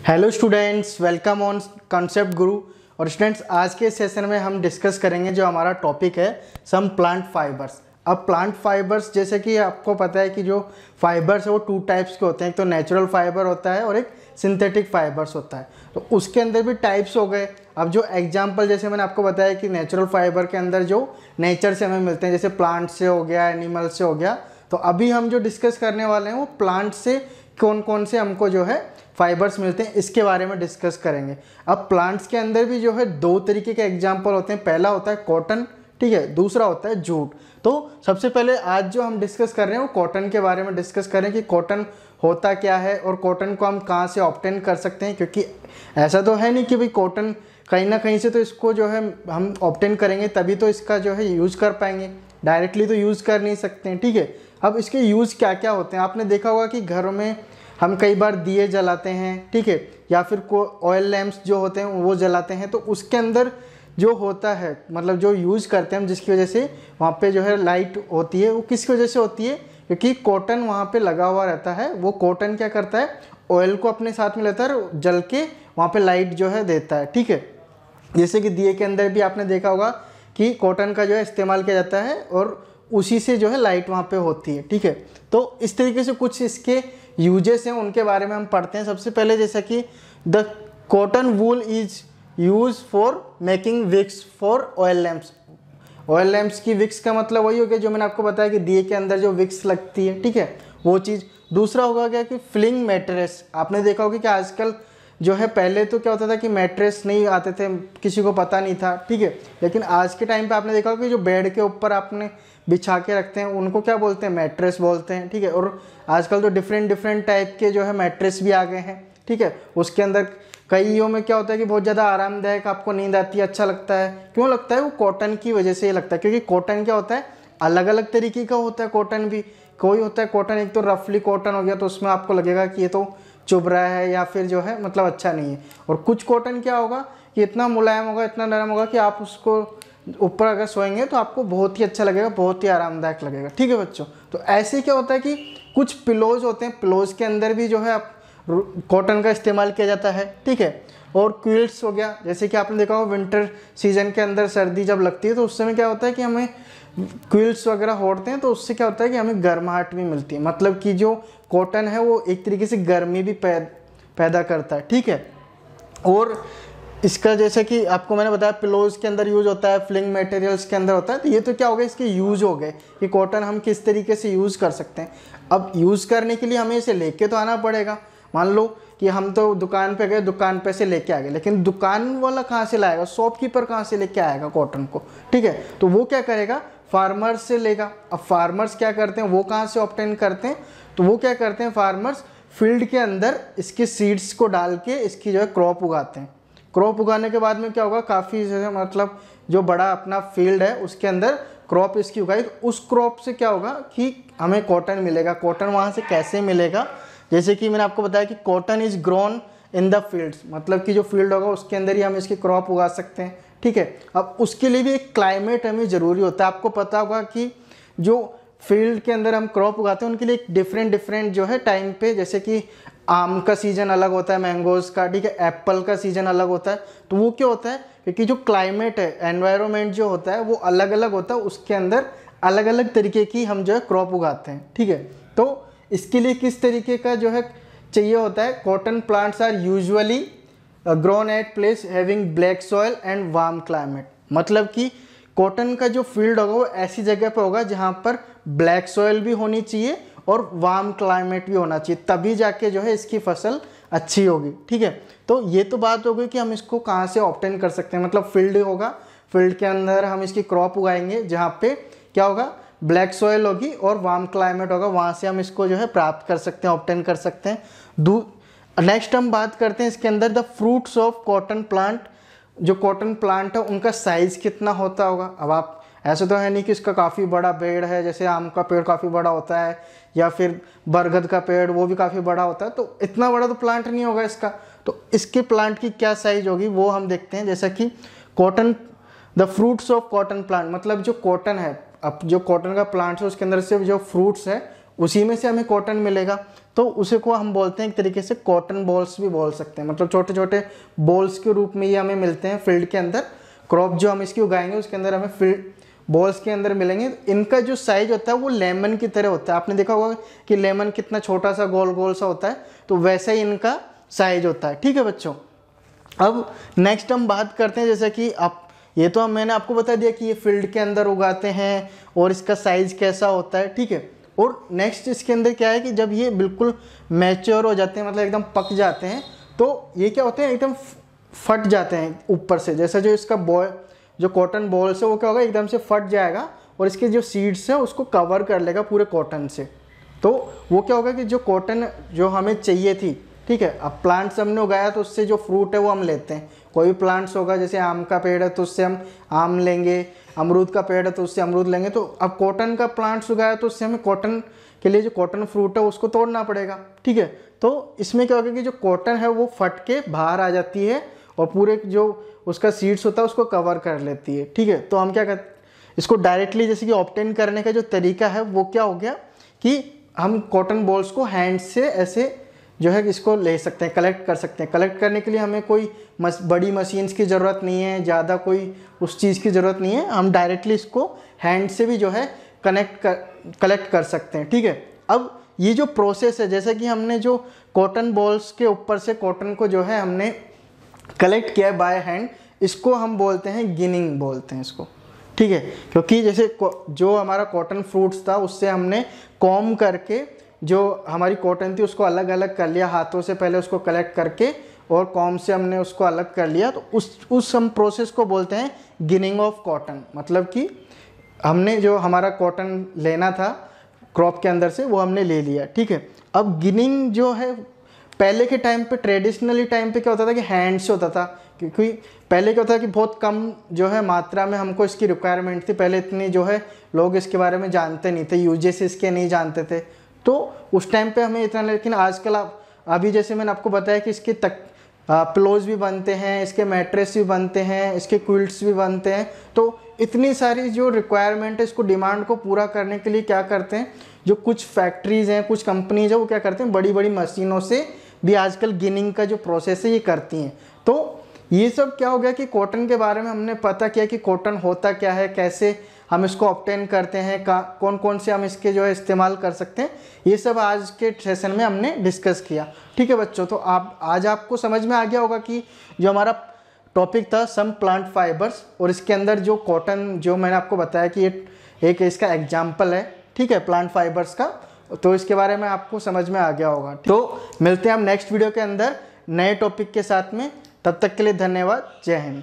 Hello students, welcome on concept गुरु। और students, आज के सेशन में हम डिस्कस करेंगे जो हमारा टॉपिक है सम प्लांट फाइबर्स। अब प्लांट फाइबर्स जैसे कि आपको पता है कि जो फाइबर्स है वो टू टाइप्स के होते हैं, एक तो नेचुरल फाइबर होता है और एक सिंथेटिक फाइबर्स होता है। तो उसके अंदर भी टाइप्स हो गए। अब जो एग्जांपल जैसे मैंने आपको बताया कि नेचुरल फाइबर के अंदर जो नेचर से हमें मिलते हैं, जैसे प्लांट से हो गया, एनिमल से हो गया। तो अभी हम जो डिस्कस करने वाले हैं वो प्लांट से कौन कौन से हमको जो है फाइबर्स मिलते हैं इसके बारे में डिस्कस करेंगे। अब प्लांट्स के अंदर भी जो है दो तरीके के एग्जांपल होते हैं। पहला होता है कॉटन, ठीक है, दूसरा होता है जूट। तो सबसे पहले आज जो हम डिस्कस कर रहे हैं वो कॉटन के बारे में डिस्कस करें कि कॉटन होता क्या है और कॉटन को हम कहाँ से ऑब्टेन कर सकते हैं। क्योंकि ऐसा तो है नहीं कि भाई कॉटन कहीं ना कहीं से तो इसको जो है हम ऑब्टेन करेंगे तभी तो इसका जो है यूज़ कर पाएंगे, डायरेक्टली तो यूज़ कर नहीं सकते हैं, ठीक है। अब इसके यूज़ क्या क्या होते हैं, आपने देखा होगा कि घरों में हम कई बार दिए जलाते हैं, ठीक है, या फिर ऑयल लैंप्स जो होते हैं वो जलाते हैं। तो उसके अंदर जो होता है, मतलब जो यूज़ करते हैं हम, जिसकी वजह से वहाँ पे जो है लाइट होती है, वो किसकी वजह से होती है? क्योंकि कॉटन वहाँ पे लगा हुआ रहता है। वो कॉटन क्या करता है, ऑयल को अपने साथ में लेता है और जल के वहाँ पे लाइट जो है देता है, ठीक है। जैसे कि दिए के अंदर भी आपने देखा होगा कि कॉटन का जो है इस्तेमाल किया जाता है और उसी से जो है लाइट वहाँ पे होती है, ठीक है। तो इस तरीके से कुछ इसके यूजेस हैं, उनके बारे में हम पढ़ते हैं। सबसे पहले जैसा कि the cotton wool is use for making wicks for oil lamps. Oil lamps की विक्स का मतलब वही हो गया जो मैंने आपको बताया कि दिए के अंदर जो विक्स लगती है, ठीक है, वो चीज़। दूसरा होगा क्या कि फिलिंग मैट्रेस। आपने देखा होगा कि आजकल जो है, पहले तो क्या होता था कि मैट्रेस नहीं आते थे, किसी को पता नहीं था, ठीक है। लेकिन आज के टाइम पे आपने देखा होगा कि जो बेड के ऊपर आपने बिछा के रखते हैं उनको क्या बोलते हैं, मैट्रेस बोलते हैं, ठीक है। और आजकल तो डिफरेंट टाइप के जो है मैट्रेस भी आ गए हैं, ठीक है। उसके अंदर कईयों में क्या होता है कि बहुत ज़्यादा आरामदायक आपको नींद आती है, अच्छा लगता है। क्यों लगता है? वो कॉटन की वजह से ही लगता है। क्योंकि कॉटन क्या होता है, अलग अलग तरीके का होता है कॉटन भी। कोई होता है कॉटन, एक तो रफली कॉटन हो गया तो उसमें आपको लगेगा कि ये तो चुभ रहा है या फिर जो है मतलब अच्छा नहीं है। और कुछ कॉटन क्या होगा कि इतना मुलायम होगा, इतना नरम होगा कि आप उसको ऊपर अगर सोएंगे तो आपको बहुत ही अच्छा लगेगा, बहुत ही आरामदायक लगेगा, ठीक है बच्चों। तो ऐसे क्या होता है कि कुछ पिलोज होते हैं, पिलोज के अंदर भी जो है आप कॉटन का इस्तेमाल किया जाता है, ठीक है। और क्विल्ट्स हो गया, जैसे कि आपने देखा हो विंटर सीजन के अंदर सर्दी जब लगती है तो उस समय क्या होता है कि हमें क्विल्ट्स वगैरह ओढ़ते हैं तो उससे क्या होता है कि हमें गर्माहट भी मिलती है। मतलब कि जो कॉटन है वो एक तरीके से गर्मी भी पैदा करता है, ठीक है। और इसका जैसे कि आपको मैंने बताया पिलोज के अंदर यूज़ होता है, फिलिंग मटेरियल्स के अंदर होता है। तो ये तो क्या हो गया, इसके यूज़ हो गए कि कॉटन हम किस तरीके से यूज़ कर सकते हैं। अब यूज़ करने के लिए हमें इसे लेके तो आना पड़ेगा। मान लो कि हम तो दुकान पे गए, दुकान पे से लेके आ गए, लेकिन दुकान वाला कहाँ से लाएगा, शॉपकीपर कहाँ से लेके आएगा कॉटन को, ठीक है। तो वो क्या करेगा, फार्मर्स से लेगा। अब फार्मर्स क्या करते हैं, वो कहाँ से ऑब्टेन करते हैं, तो वो क्या करते हैं, फार्मर्स फील्ड के अंदर इसके सीड्स को डाल के इसकी जो है क्रॉप उगाते हैं। क्रॉप उगाने के बाद में क्या होगा, काफ़ी जैसे मतलब जो बड़ा अपना फील्ड है उसके अंदर क्रॉप इसकी उगाई, तो उस क्रॉप से क्या होगा कि हमें कॉटन मिलेगा। कॉटन वहाँ से कैसे मिलेगा, जैसे कि मैंने आपको बताया कि cotton is grown in the fields, मतलब कि जो फील्ड होगा उसके अंदर ही हम इसकी क्रॉप उगा सकते हैं, ठीक है। अब उसके लिए भी एक क्लाइमेट हमें ज़रूरी होता है। आपको पता होगा कि जो फील्ड के अंदर हम क्रॉप उगाते हैं उनके लिए एक डिफरेंट जो है टाइम पे, जैसे कि आम का सीज़न अलग होता है, मैंगोज़ का, ठीक है, एप्पल का सीज़न अलग होता है। तो वो क्या होता है, क्योंकि जो क्लाइमेट है, एनवायरनमेंट जो होता है वो अलग अलग होता है, उसके अंदर अलग अलग तरीके की हम जो है क्रॉप उगाते हैं, ठीक है। तो इसके लिए किस तरीके का जो है चाहिए होता है, cotton plants are usually grown at place having black soil and warm climate. मतलब कि कॉटन का जो फील्ड होगा वो ऐसी जगह पर होगा जहाँ पर ब्लैक सॉइल भी होनी चाहिए और वार्म क्लाइमेट भी होना चाहिए, तभी जाके जो है इसकी फसल अच्छी होगी, ठीक है। तो ये तो बात हो गई कि हम इसको कहाँ से ऑब्टेन कर सकते हैं। मतलब फील्ड होगा, फील्ड के अंदर हम इसकी क्रॉप उगाएंगे जहाँ पे क्या होगा, ब्लैक सॉइल होगी और वार्म क्लाइमेट होगा, वहाँ से हम इसको जो है प्राप्त कर सकते हैं, ऑब्टेन कर सकते हैं। नेक्स्ट हम बात करते हैं इसके अंदर the fruits of cotton plant. जो कॉटन प्लांट है उनका साइज़ कितना होता होगा। अब आप ऐसे तो है नहीं कि इसका काफ़ी बड़ा पेड़ है, जैसे आम का पेड़ काफ़ी बड़ा होता है या फिर बरगद का पेड़ वो भी काफ़ी बड़ा होता है, तो इतना बड़ा तो प्लांट नहीं होगा इसका। तो इसके प्लांट की क्या साइज होगी वो हम देखते हैं। जैसा कि cotton, the fruits of cotton plant, मतलब जो कॉटन है, अब जो कॉटन का प्लांट है उसके अंदर से जो फ्रूट्स है उसी में से हमें कॉटन मिलेगा, तो उसे को हम बोलते हैं एक तरीके से कॉटन बॉल्स भी बोल सकते हैं। मतलब छोटे छोटे बॉल्स के रूप में ये हमें मिलते हैं फील्ड के अंदर। क्रॉप जो हम इसकी उगाएंगे उसके अंदर हमें फील्ड बॉल्स के अंदर मिलेंगे। इनका जो साइज होता है वो लेमन की तरह होता है। आपने देखा होगा कि लेमन कितना छोटा सा गोल गोल सा होता है, तो वैसा ही इनका साइज होता है। ठीक है बच्चों, अब नेक्स्ट हम बात करते हैं, जैसे कि आप ये तो मैंने आपको बता दिया कि ये फील्ड के अंदर उगाते हैं और इसका साइज कैसा होता है। ठीक है, और नेक्स्ट इसके अंदर क्या है कि जब ये बिल्कुल मैच्योर हो जाते हैं, मतलब एकदम पक जाते हैं, तो ये क्या होते हैं एकदम फट जाते हैं ऊपर से। जैसा जो इसका जो कॉटन बॉल्स है वो क्या होगा एकदम से फट जाएगा और इसके जो सीड्स है उसको कवर कर लेगा पूरे कॉटन से। तो वो क्या होगा कि जो कॉटन जो हमें चाहिए थी, ठीक है, अब प्लांट्स हमने उगाया तो उससे जो फ्रूट है वो हम लेते हैं। कोई भी प्लांट्स होगा, जैसे आम का पेड़ है तो उससे हम आम लेंगे, अमरूद का पेड़ है तो उससे अमरूद लेंगे। तो अब कॉटन का प्लांट्स उगाया तो उससे हमें कॉटन के लिए जो कॉटन फ्रूट है उसको तोड़ना पड़ेगा। ठीक है, तो इसमें क्या होगा कि जो कॉटन है वो फट के बाहर आ जाती है और पूरे जो उसका सीड्स होता है उसको कवर कर लेती है। ठीक है, तो हम क्या करते इसको डायरेक्टली जैसे कि ऑब्टेन करने का जो तरीका है वो क्या हो गया कि हम कॉटन बॉल्स को हैंड से ऐसे जो है इसको ले सकते हैं, कलेक्ट कर सकते हैं। कलेक्ट करने के लिए हमें कोई बड़ी मशीन्स की ज़रूरत नहीं है, ज़्यादा कोई उस चीज़ की ज़रूरत नहीं है। हम डायरेक्टली इसको हैंड से भी जो है कलेक्ट कर सकते हैं। ठीक है, अब ये जो प्रोसेस है, जैसे कि हमने जो कॉटन बॉल्स के ऊपर से कॉटन को जो है हमने कलेक्ट किया है बाय हैंड, इसको हम बोलते हैं गिनिंग बोलते हैं इसको। ठीक है, क्योंकि जैसे जो हमारा कॉटन फ्रूट्स था उससे हमने कॉम करके जो हमारी कॉटन थी उसको अलग अलग कर लिया, हाथों से पहले उसको कलेक्ट करके और कॉम से हमने उसको अलग कर लिया, तो उस हम प्रोसेस को बोलते हैं गिनिंग ऑफ कॉटन। मतलब कि हमने जो हमारा कॉटन लेना था क्रॉप के अंदर से वो हमने ले लिया। ठीक है, अब गिनिंग जो है पहले के टाइम पे, ट्रेडिशनली टाइम पे क्या होता था कि हैंड से होता था, क्योंकि पहले क्या होता था कि बहुत कम जो है मात्रा में हमको इसकी रिक्वायरमेंट थी। पहले इतनी जो है लोग इसके बारे में जानते नहीं थे, यूजेस इसके नहीं जानते थे, तो उस टाइम पे हमें इतना। लेकिन आजकल अभी जैसे मैंने आपको बताया कि इसके पिलोज भी बनते हैं, इसके मैट्रेस भी बनते हैं, इसके क्विल्ट्स भी बनते हैं। तो इतनी सारी जो रिक्वायरमेंट है, इसको डिमांड को पूरा करने के लिए क्या करते हैं, जो कुछ फैक्ट्रीज़ हैं, कुछ कंपनीज है, वो क्या करते हैं बड़ी बड़ी मशीनों से भी आजकल गिनिंग का जो प्रोसेस है ये करती हैं। तो ये सब क्या हो गया कि कॉटन के बारे में हमने पता किया कि कॉटन होता क्या है, कैसे हम इसको ऑब्टेन करते हैं, कौन कौन से हम इसके जो है इस्तेमाल कर सकते हैं, ये सब आज के सेशन में हमने डिस्कस किया। ठीक है बच्चों, तो आज आपको समझ में आ गया होगा कि जो हमारा टॉपिक था सम प्लांट फाइबर्स, और इसके अंदर जो कॉटन जो मैंने आपको बताया कि ये एक इसका एग्जाम्पल है, ठीक है, प्लांट फाइबर्स का, तो इसके बारे में आपको समझ में आ गया होगा। तो मिलते हैं हम नेक्स्ट वीडियो के अंदर नए टॉपिक के साथ में। तब तक के लिए धन्यवाद। जय हिंद।